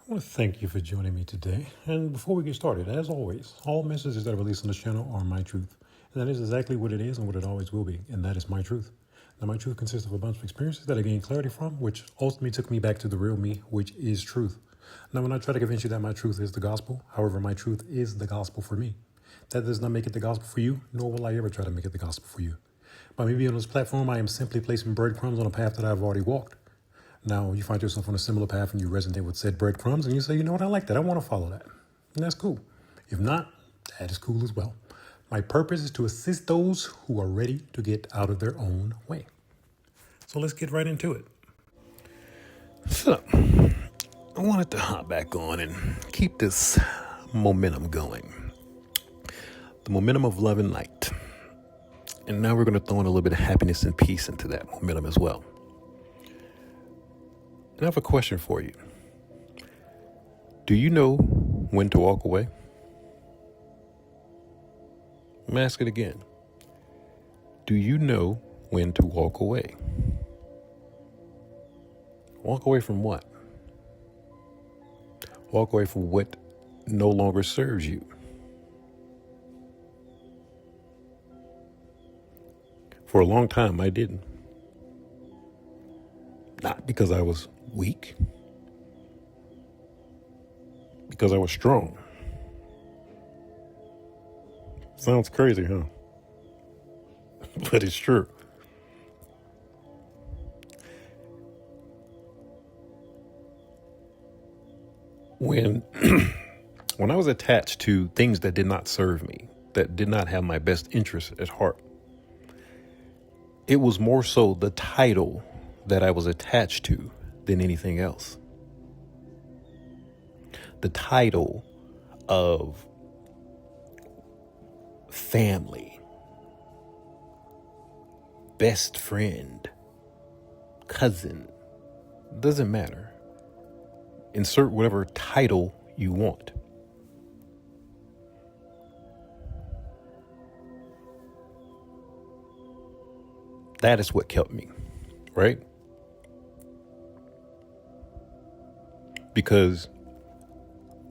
I want to thank you for joining me today. And before we get started, as always, all messages that are released on this channel are my truth. And that is exactly what it is and what it always will be. And that is my truth. Now, my truth consists of a bunch of experiences that I gained clarity from, which ultimately took me back to the real me, which is truth. Now, when I try to convince you that my truth is the gospel, however, my truth is the gospel for me. That does not make it the gospel for you, nor will I ever try to make it the gospel for you. By me being on this platform, I am simply placing breadcrumbs on a path that I've already walked. Now, you find yourself on a similar path and you resonate with said breadcrumbs and you say, you know what, I like that. I want to follow that. And that's cool. If not, that is cool as well. My purpose is to assist those who are ready to get out of their own way. So let's get right into it. So, I wanted to hop back on and keep this momentum going. The momentum of love and light. And now we're going to throw in a little bit of happiness and peace into that momentum as well. And I have a question for you. Do you know when to walk away? I'm asking it again. Do you know when to walk away? Walk away from what? Walk away from what no longer serves you. For a long time, I didn't. Not because I was weak, because I was strong. Sounds crazy, huh? But it's true. When when I was attached to things that did not serve me, that did not have my best interest at heart, it was more so the title that I was attached to than anything else. The title of family, best friend, cousin, doesn't matter. Insert whatever title you want. That is what kept me, right? Because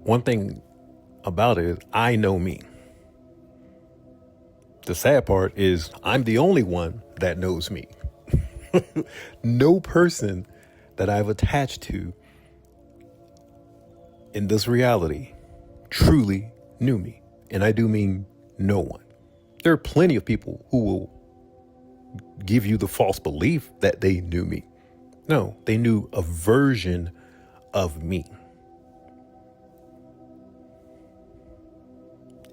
one thing about it is I know me. The sad part is I'm the only one that knows me. No person that I've attached to in this reality truly knew me. And I do mean no one. There are plenty of people who will give you the false belief that they knew me. No, they knew a version of me.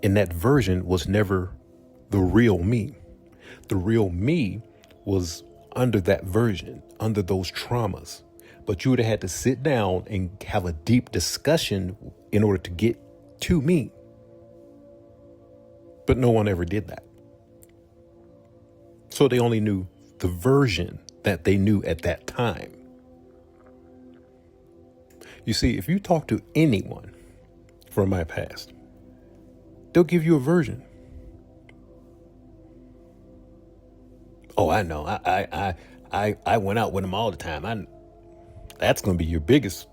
And that version was never the real me. The real me was under that version, under those traumas. But you would have had to sit down and have a deep discussion in order to get to me. But no one ever did that. So they only knew the version that they knew at that time. You see, if you talk to anyone from my past, they'll give you a version. Oh, I know. I went out with him all the time. That's going to be your biggest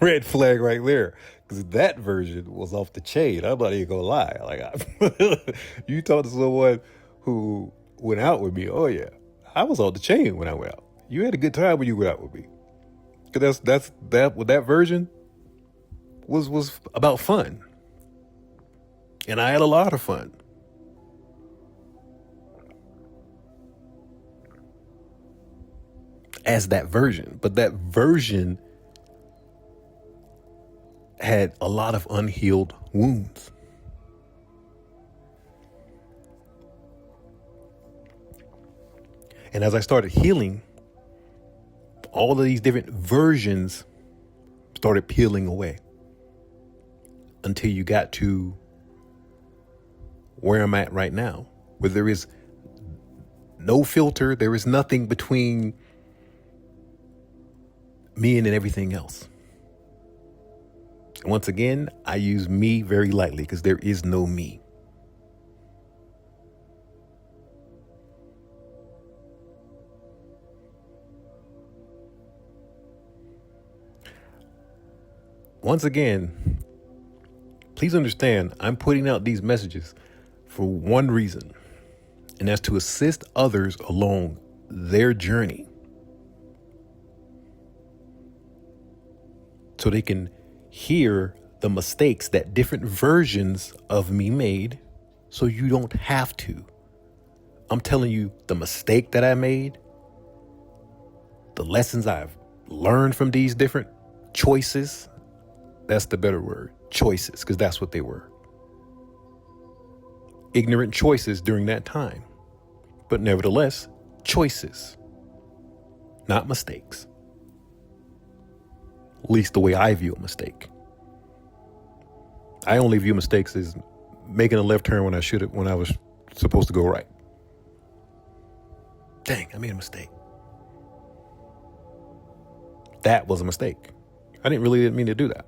red flag right there, because that version was off the chain. I'm not even gonna lie. Like, you talk to someone who went out with me. Oh yeah, I was off the chain when I went out. You had a good time when you went out with me, because that version was about fun, and I had a lot of fun. As that version, but that version had a lot of unhealed wounds. And as I started healing, all of these different versions started peeling away until you got to where I'm at right now, where there is no filter. There is nothing between me and everything else. And once again, I use me very lightly because there is no me. once again, please understand, I'm putting out these messages for one reason, and that's to assist others along their journey so they can hear the mistakes that different versions of me made so you don't have to. I'm telling you the mistake that I made, the lessons I've learned from these different choices. That's the better word, choices, because that's what they were. Ignorant choices during that time, but nevertheless, choices, not mistakes. At least the way I view a mistake. I only view mistakes as making a left turn when I was supposed to go right. Dang, I made a mistake. That was a mistake. I didn't mean to do that.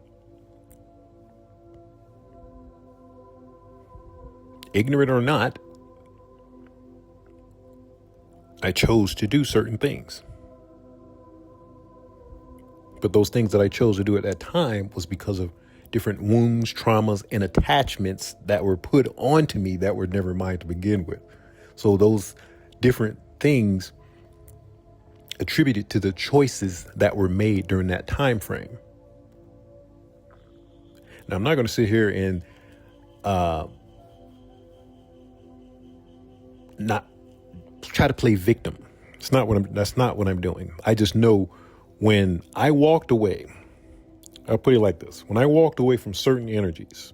Ignorant or not, I chose to do certain things. But those things that I chose to do at that time was because of different wounds, traumas, and attachments that were put onto me that were never mine to begin with. So those different things attributed to the choices that were made during that time frame. Now, I'm not going to sit here and not try to play victim. That's not what I'm doing. I just know when I walked away, I'll put it like this. When I walked away from certain energies,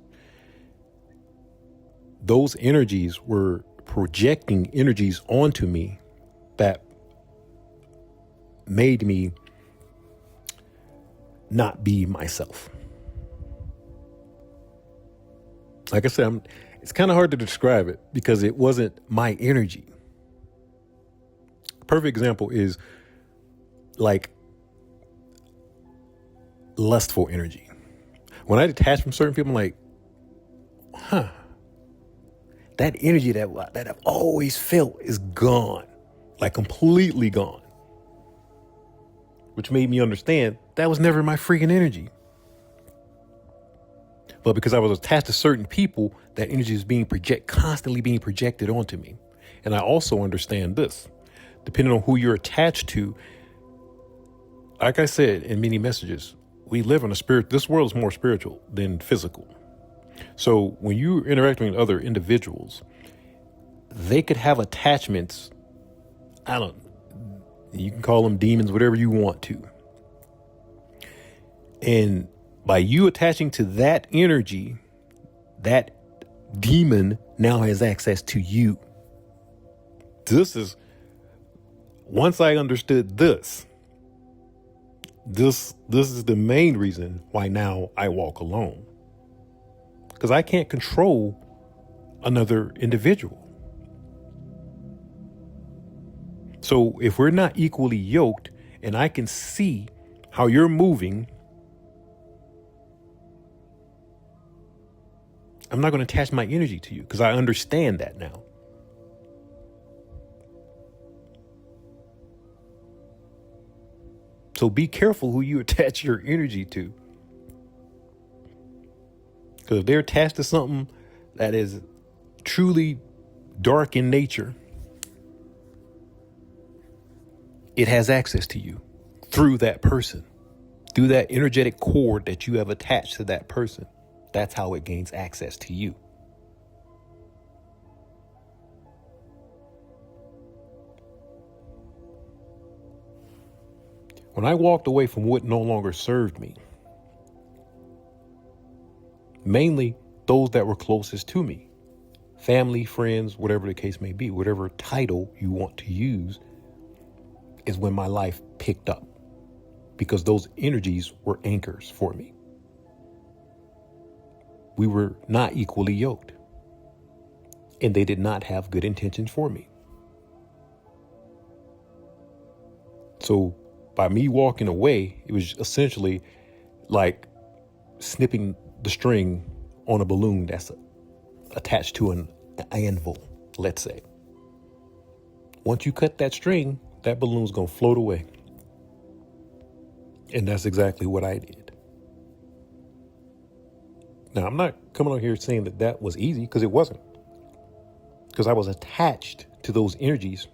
those energies were projecting energies onto me that made me not be myself. Like I said, it's kind of hard to describe it because it wasn't my energy. Perfect example is like lustful energy. When I detach from certain people, I'm like, that energy that I've always felt is gone, like completely gone. Which made me understand that was never my freaking energy. But because I was attached to certain people, that energy is constantly being projected onto me. And I also understand this, depending on who you're attached to. Like I said in many messages, we live in a spirit. This world is more spiritual than physical. So when you're interacting with other individuals, they could have attachments. You can call them demons, whatever you want to. And by you attaching to that energy, that demon now has access to you. Once I understood this is the main reason why now I walk alone. Because I can't control another individual. So if we're not equally yoked and I can see how you're moving, I'm not going to attach my energy to you because I understand that now. So be careful who you attach your energy to. Because if they're attached to something that is truly dark in nature, it has access to you through that person, through that energetic cord that you have attached to that person. That's how it gains access to you. When I walked away from what no longer served me, mainly those that were closest to me, family, friends, whatever the case may be, whatever title you want to use, is when my life picked up, because those energies were anchors for me. We were not equally yoked, and they did not have good intentions for me. So by me walking away, it was essentially like snipping the string on a balloon that's attached to an anvil, let's say. Once you cut that string, that balloon's going to float away. And that's exactly what I did. Now, I'm not coming on here saying that that was easy, because it wasn't. Because I was attached to those energies,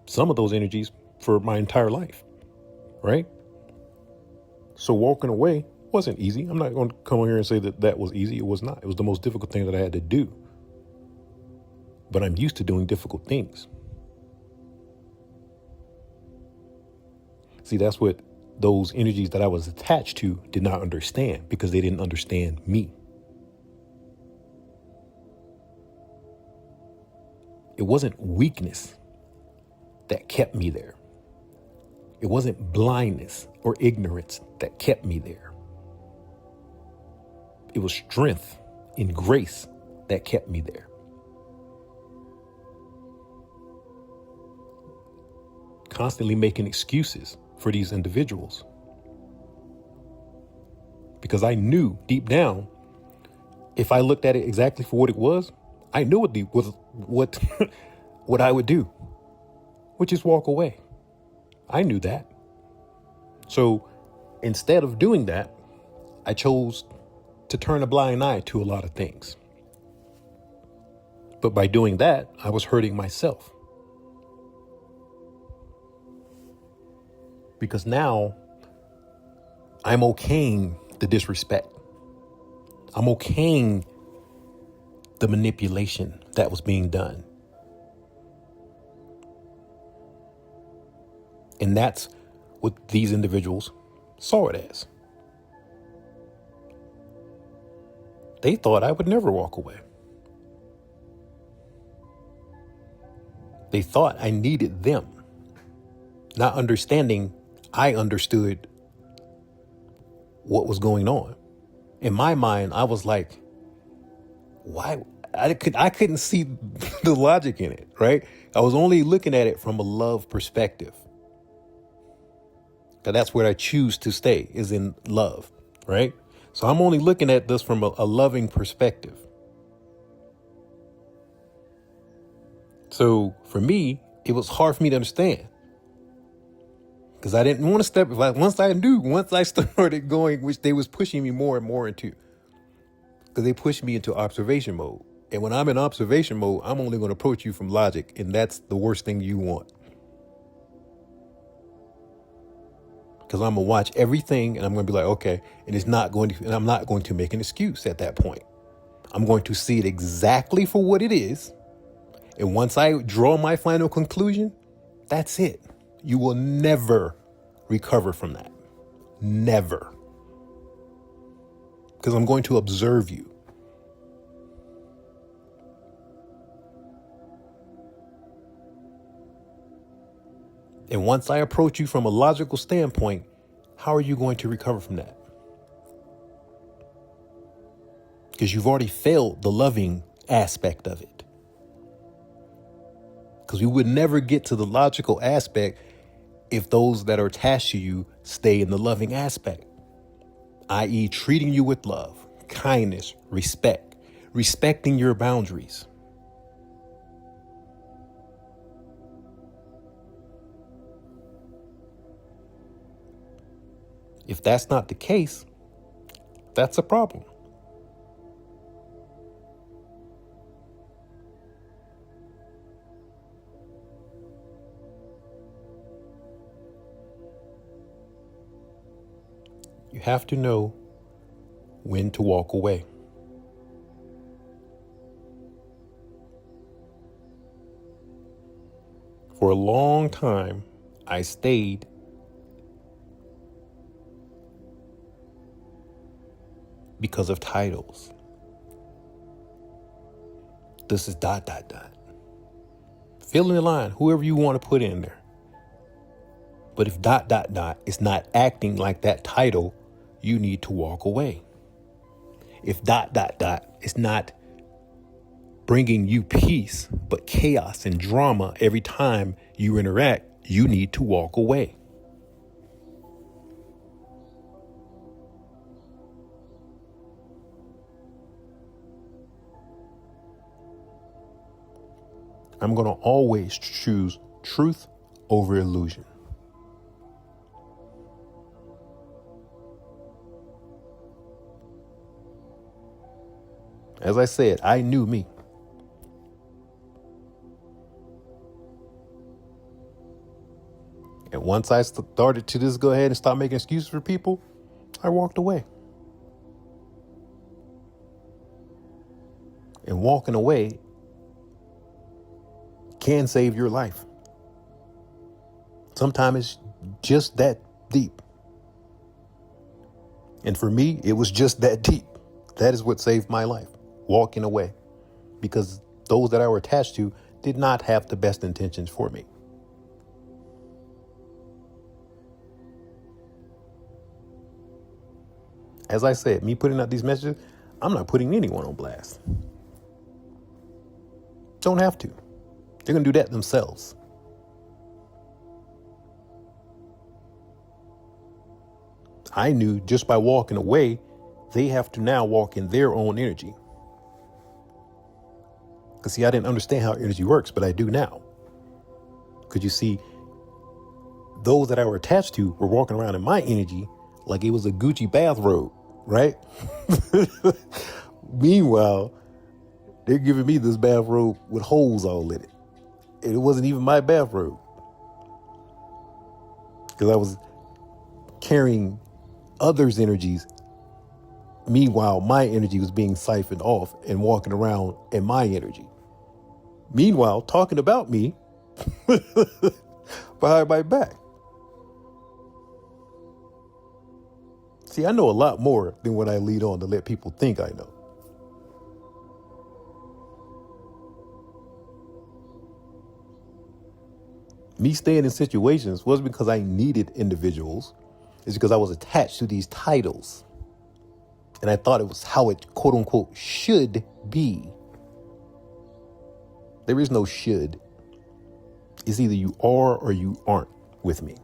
some of those energies, for my entire life, right? So walking away wasn't easy. I'm not going to come on here and say that that was easy. It was not. It was the most difficult thing that I had to do. But I'm used to doing difficult things. See, that's what those energies that I was attached to did not understand, because they didn't understand me. It wasn't weakness that kept me there. It wasn't blindness or ignorance that kept me there. It was strength in grace that kept me there. Constantly making excuses for these individuals, because I knew deep down, if I looked at it exactly for what it was, I knew what what I would do, which is walk away. I knew that. So instead of doing that, I chose to turn a blind eye to a lot of things. But by doing that, I was hurting myself. Because now I'm okaying the disrespect. I'm okaying the manipulation that was being done. And that's what these individuals saw it as. They thought I would never walk away. They thought I needed them, not understanding I understood what was going on. In my mind, I was like, why? I couldn't see the logic in it, right? I was only looking at it from a love perspective. And that's where I choose to stay, is in love, right? So I'm only looking at this from a loving perspective. So for me, it was hard for me to understand, because I didn't want to step. Once I started going, which they was pushing me more and more into, because they pushed me into observation mode. And when I'm in observation mode, I'm only going to approach you from logic. And that's the worst thing you want. Because I'm going to watch everything and I'm going to be like, okay, and I'm not going to make an excuse at that point. I'm going to see it exactly for what it is. And once I draw my final conclusion, that's it. You will never recover from that. Never. Because I'm going to observe you. And once I approach you from a logical standpoint, how are you going to recover from that? Because you've already failed the loving aspect of it. Because we would never get to the logical aspect if those that are attached to you stay in the loving aspect, i.e. treating you with love, kindness, respect, respecting your boundaries. If that's not the case, that's a problem. You have to know when to walk away. For a long time, I stayed because of titles. This is ... Fill in the line, whoever you want to put in there. But if ... is not acting like that title, you need to walk away. If ... is not bringing you peace, but chaos and drama every time you interact, you need to walk away. I'm going to always choose truth over illusion. As I said, I knew me. And once I started to just go ahead and stop making excuses for people, I walked away. And walking away can save your life. Sometimes it's just that deep. And for me, it was just that deep. That is what saved my life, walking away. Because those that I were attached to did not have the best intentions for me. As I said, me putting out these messages, I'm not putting anyone on blast. Don't have to. They're going to do that themselves. I knew just by walking away, they have to now walk in their own energy. Because see, I didn't understand how energy works, but I do now. Because you see, those that I were attached to were walking around in my energy like it was a Gucci bathrobe, right? Meanwhile, they're giving me this bathrobe with holes all in it. And it wasn't even my bathrobe. Because I was carrying others' energies. Meanwhile, my energy was being siphoned off and walking around in my energy. Meanwhile, talking about me behind my back. See, I know a lot more than what I lead on to let people think I know. Me staying in situations wasn't because I needed individuals. It's because I was attached to these titles. And I thought it was how it, quote unquote, should be. There is no should. It's either you are or you aren't with me.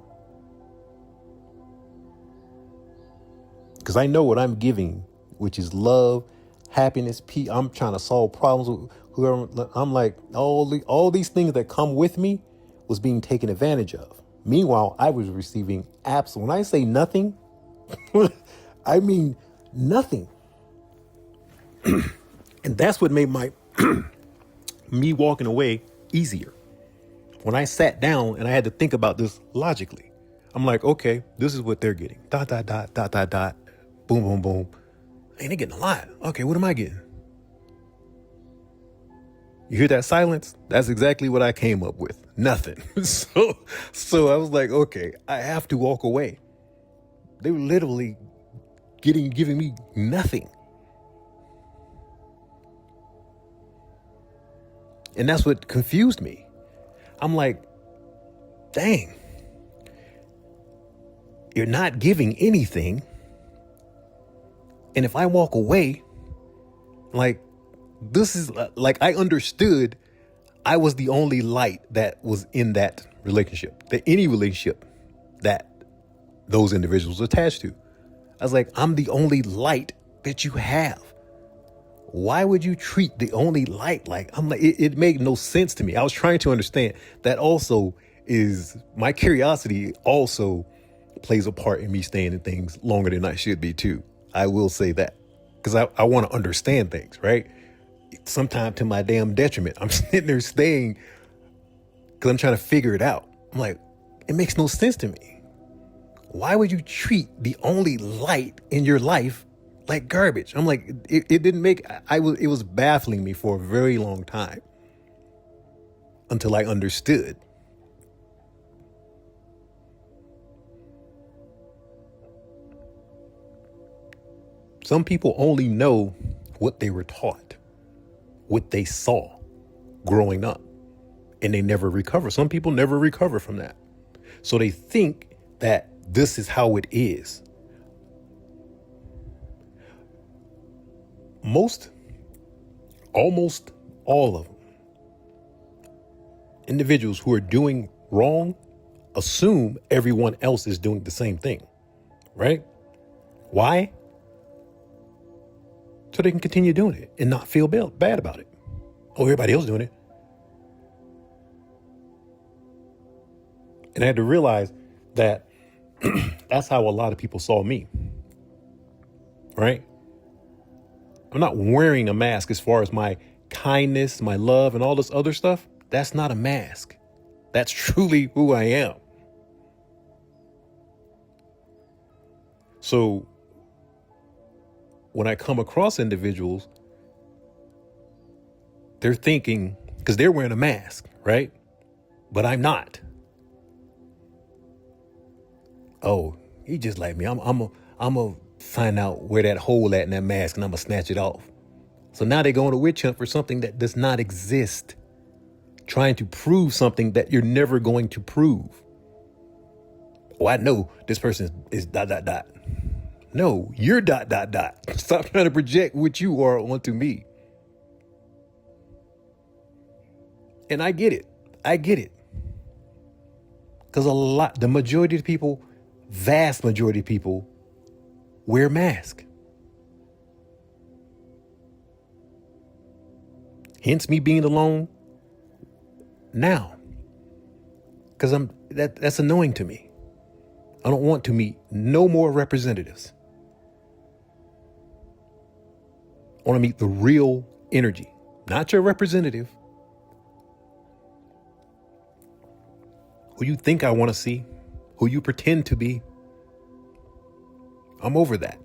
Because I know what I'm giving, which is love, happiness, peace. I'm trying to solve problems with whoever. I'm like, all these things that come with me was being taken advantage of. Meanwhile, I was receiving absolute. When I say nothing, I mean nothing. And that's what made my me walking away easier. When I sat down and I had to think about this logically, I'm like, okay, this is what they're getting. Dot, dot, dot, dot, dot, dot. Boom, boom, boom. Hey, they're getting a lot. Okay, what am I getting? You hear that silence? That's exactly what I came up with. Nothing. So I was like, okay, I have to walk away. They were literally giving me nothing. And that's what confused me. I'm like, dang, you're not giving anything. And if I walk away, like, this is like, I understood I was the only light that was in that relationship, that any relationship that those individuals attached to. I was like, I'm the only light that you have. Why would you treat the only light like, I'm like, it made no sense to me. I was trying to understand that also is my curiosity also plays a part in me staying in things longer than I should be too. I will say that because I want to understand things, right? Sometimes to my damn detriment. I'm sitting there staying because I'm trying to figure it out. I'm like, it makes no sense to me. Why would you treat the only light in your life like garbage? I'm like, it didn't make, it was baffling me for a very long time until I understood. Some people only know what they were taught, what they saw growing up, and they never recover. Some people never recover from that. So they think that this is how it is. Almost all of them, individuals who are doing wrong assume everyone else is doing the same thing, right? Why? So they can continue doing it and not feel bad about it. Oh, everybody else doing it. And I had to realize that that's how a lot of people saw me, right? I'm not wearing a mask as far as my kindness, my love, and all this other stuff. That's not a mask. That's truly who I am. So when I come across individuals, they're thinking, because they're wearing a mask, right? But I'm not. Oh, he just like me. I'm a find out where that hole at in that mask, and I'm gonna snatch it off. So now they're going to witch hunt for something that does not exist, trying to prove something that you're never going to prove. Oh, I know this person is ... No, you're ... Stop trying to project what you are onto me. And I get it. Because the majority of people, vast majority of people, wear masks. Hence me being alone now. Because that's annoying to me. I don't want to meet no more representatives. I want to meet the real energy, not your representative. Who you think I want to see, who you pretend to be. I'm over that.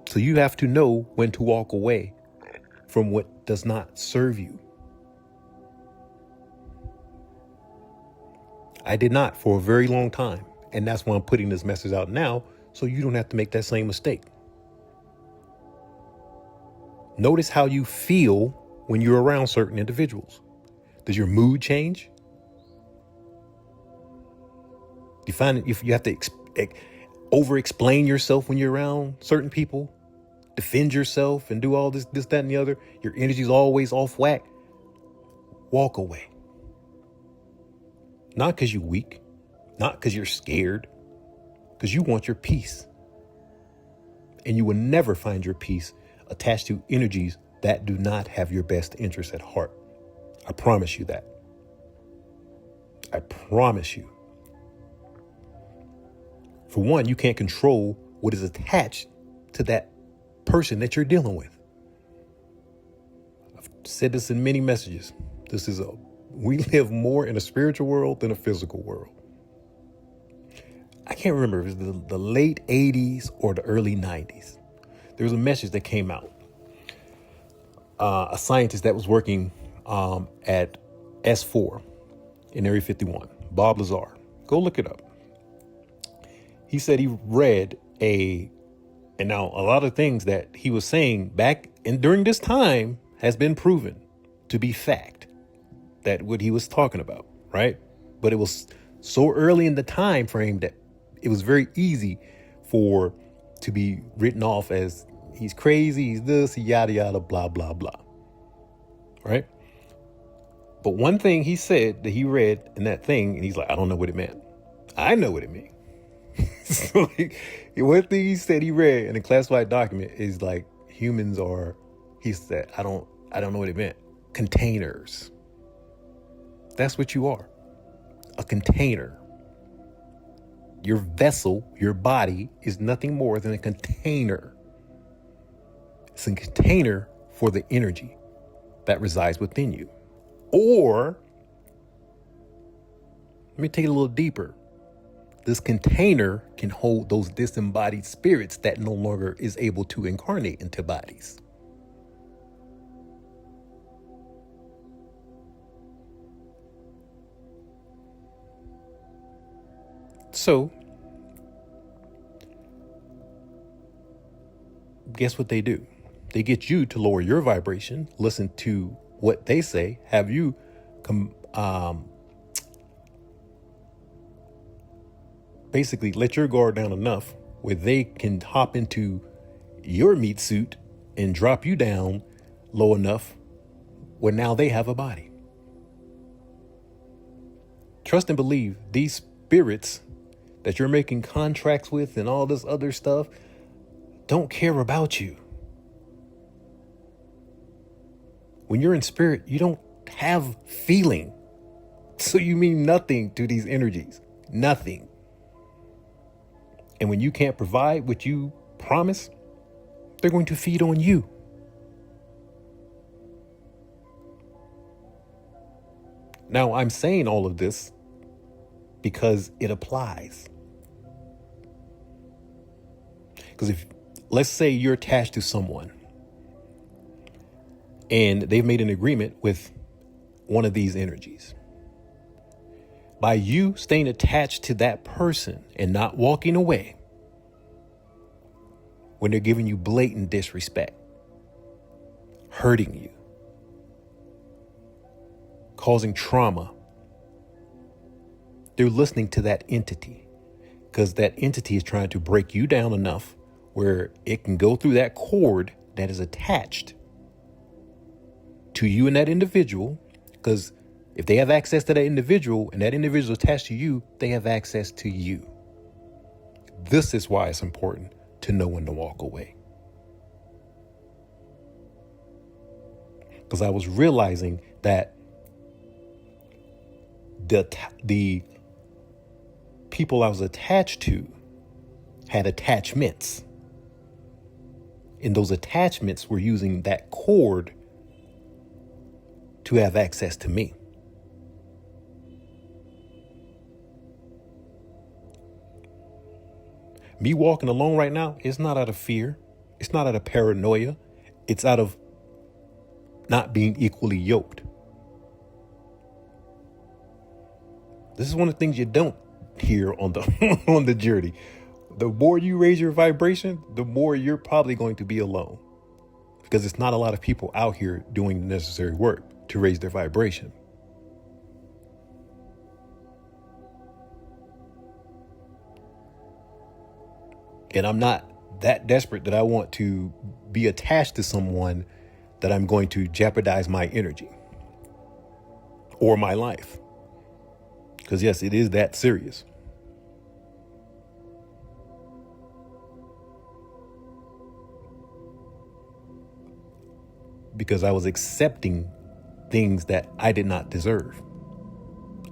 So you have to know when to walk away from what does not serve you. I did not for a very long time. And that's why I'm putting this message out now, so you don't have to make that same mistake. Notice how you feel when you're around certain individuals. Does your mood change? You find if you have to over-explain yourself when you're around certain people, defend yourself and do all this, that, and the other, your energy's always off whack, walk away. Not because you're weak, not because you're scared, because you want your peace. And you will never find your peace attached to energies that do not have your best interest at heart. I promise you that. I promise you. For one, you can't control what is attached to that person that you're dealing with. I've said this in many messages. We live more in a spiritual world than a physical world. I can't remember if it was the late 80s or the early 90s. There was a message that came out. A scientist that was working at S4 in Area 51, Bob Lazar. Go look it up. He said he read and now a lot of things that he was saying back and during this time has been proven to be fact, that what he was talking about, right? But it was so early in the time frame that it was very easy to be written off as he's crazy, he's this, yada, yada, blah, blah, blah. Right? But one thing he said that he read in that thing, and he's like, I don't know what it meant. I know what it means. So one thing he said he read in a classified document is like humans are, he said, I don't know what it meant. Containers. That's what you are. A container. Your vessel, your body is nothing more than a container. It's a container for the energy that resides within you. Or, let me take it a little deeper. This container can hold those disembodied spirits that no longer is able to incarnate into bodies. So, guess what they do? They get you to lower your vibration, listen to what they say, have you basically let your guard down enough where they can hop into your meat suit and drop you down low enough where now they have a body. Trust and believe these spirits that you're making contracts with and all this other stuff don't care about you. When you're in spirit, you don't have feeling. So you mean nothing to these energies. Nothing. And when you can't provide what you promise, they're going to feed on you. Now, I'm saying all of this because it applies. Because if, let's say you're attached to someone and they've made an agreement with one of these energies. By you staying attached to that person and not walking away when they're giving you blatant disrespect, hurting you, causing trauma, they're listening to that entity because that entity is trying to break you down enough where it can go through that cord that is attached to you and that individual. Because if they have access to that individual and that individual is attached to you, they have access to you. This is why it's important to know when to walk away. Because I was realizing that the people I was attached to had attachments. And those attachments were using that cord to have access to me. Me walking alone right now is not out of fear. It's not out of paranoia. It's out of not being equally yoked. This is one of the things you don't hear on the on the journey. The more you raise your vibration, the more you're probably going to be alone. Because it's not a lot of people out here doing the necessary work to raise their vibration. And I'm not that desperate that I want to be attached to someone that I'm going to jeopardize my energy or my life. Because yes, it is that serious. Because I was accepting things that I did not deserve.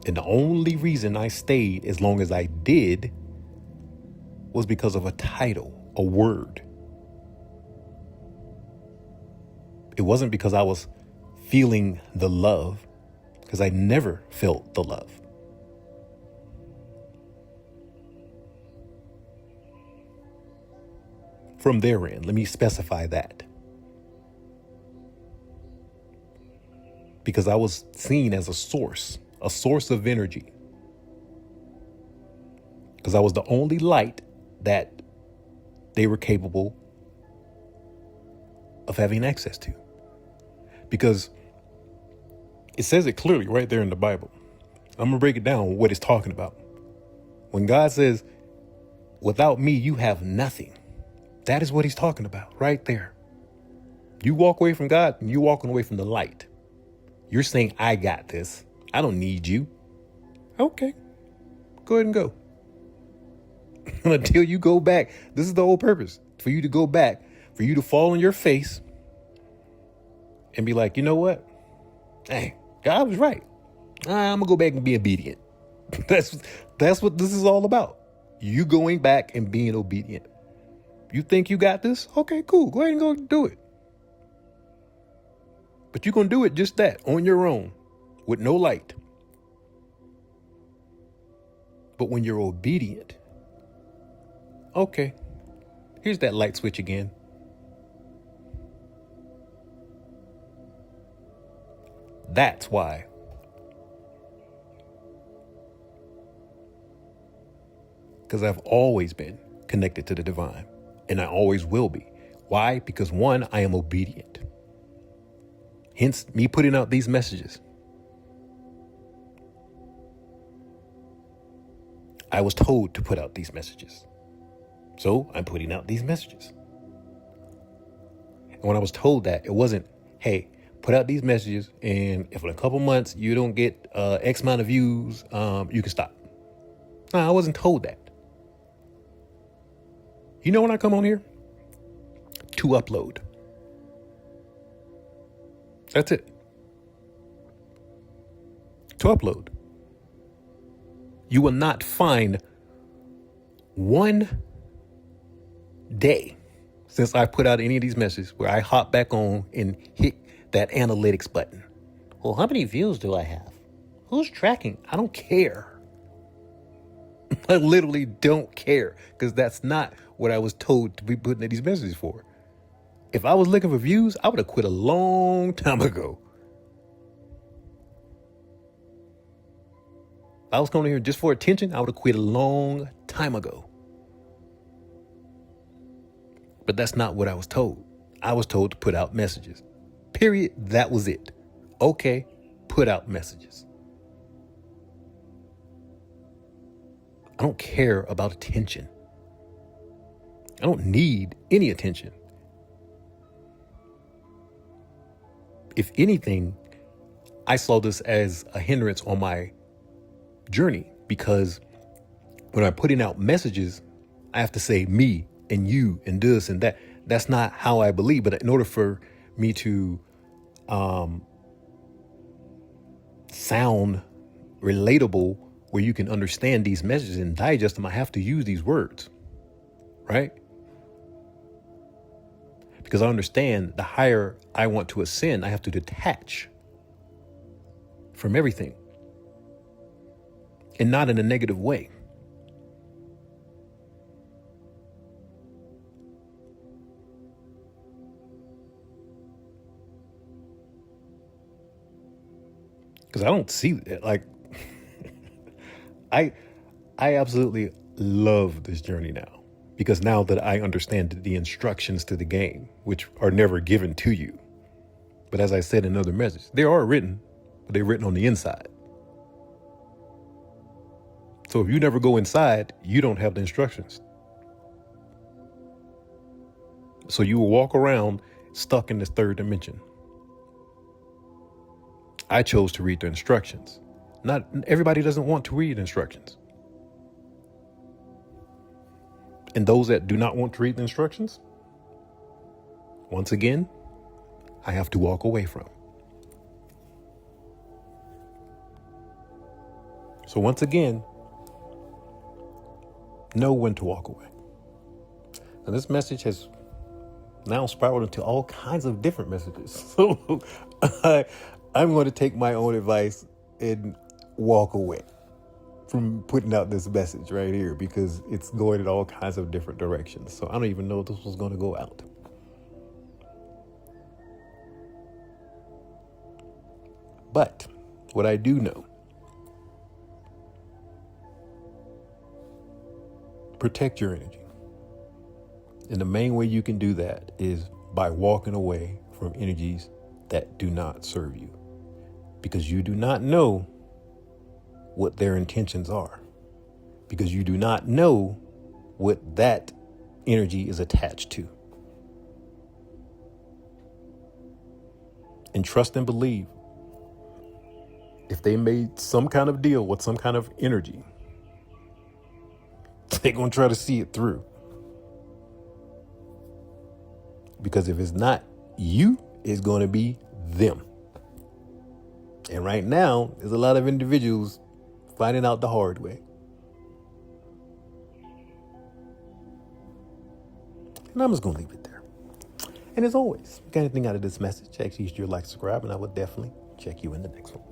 And the only reason I stayed as long as I did was because of a title, a word. It wasn't because I was feeling the love, because I never felt the love. From their end, let me specify that. Because I was seen as a source of energy. Because I was the only light that they were capable of having access to. Because it says it clearly right there in the Bible. I'm going to break it down what it's talking about. When God says, without me, you have nothing. That is what he's talking about right there. You walk away from God and you're walking away from the light. You're saying, I got this. I don't need you. Okay, go ahead and go. Until you go back. This is the whole purpose, for you to go back, for you to fall on your face and be like, you know what? Hey, God was right. I'm gonna go back and be obedient. That's what this is all about. You going back and being obedient. You think you got this? Okay, cool. Go ahead and go do it. But you're going to do it just that, on your own, with no light. But when you're obedient, okay, here's that light switch again. That's why. Because I've always been connected to the divine, and I always will be. Why? Because one, I am obedient. Hence me putting out these messages. I was told to put out these messages. So I'm putting out these messages. And when I was told that, it wasn't, hey, put out these messages, and if in a couple months you don't get X amount of views, you can stop. No, I wasn't told that. You know when I come on here? To upload. That's it. To upload. You will not find one day since I put out any of these messages where I hop back on and hit that analytics button. Well, how many views do I have? Who's tracking? I don't care. I literally don't care, because that's not what I was told to be putting these messages for. If I was looking for views, I would have quit a long time ago. If I was coming here just for attention, I would have quit a long time ago. But that's not what I was told. I was told to put out messages. Period. That was it. Okay, put out messages. I don't care about attention. I don't need any attention. If anything, I saw this as a hindrance on my journey, because when I'm putting out messages, I have to say me and you and this and that. That's not how I believe. But in order for me to sound relatable, where you can understand these messages and digest them, I have to use these words, right? Because I understand the higher I want to ascend, I have to detach from everything, and not in a negative way. Because I don't see it. Like, I absolutely love this journey now, because now that I understand the instructions to the game, which are never given to you, but as I said in another message, they are written, but they're written on the inside. So if you never go inside, you don't have the instructions. So you will walk around stuck in this third dimension. I chose to read the instructions. Not everybody doesn't want to read instructions. And those that do not want to read the instructions, once again, I have to walk away from. So once again, know when to walk away. And this message has now spiraled into all kinds of different messages. So I'm going to take my own advice and walk away from putting out this message right here, because it's going in all kinds of different directions. So I don't even know if this was going to go out. But what I do know, protect your energy. And the main way you can do that is by walking away from energies that do not serve you, because you do not know what their intentions are, because you do not know what that energy is attached to. And trust and believe, if they made some kind of deal with some kind of energy, they're going to try to see it through. Because if it's not you, it's going to be them. And right now, there's a lot of individuals finding out the hard way. And I'm just going to leave it there. And as always, if you got anything out of this message, actually, you should like, subscribe, and I would definitely check you in the next one.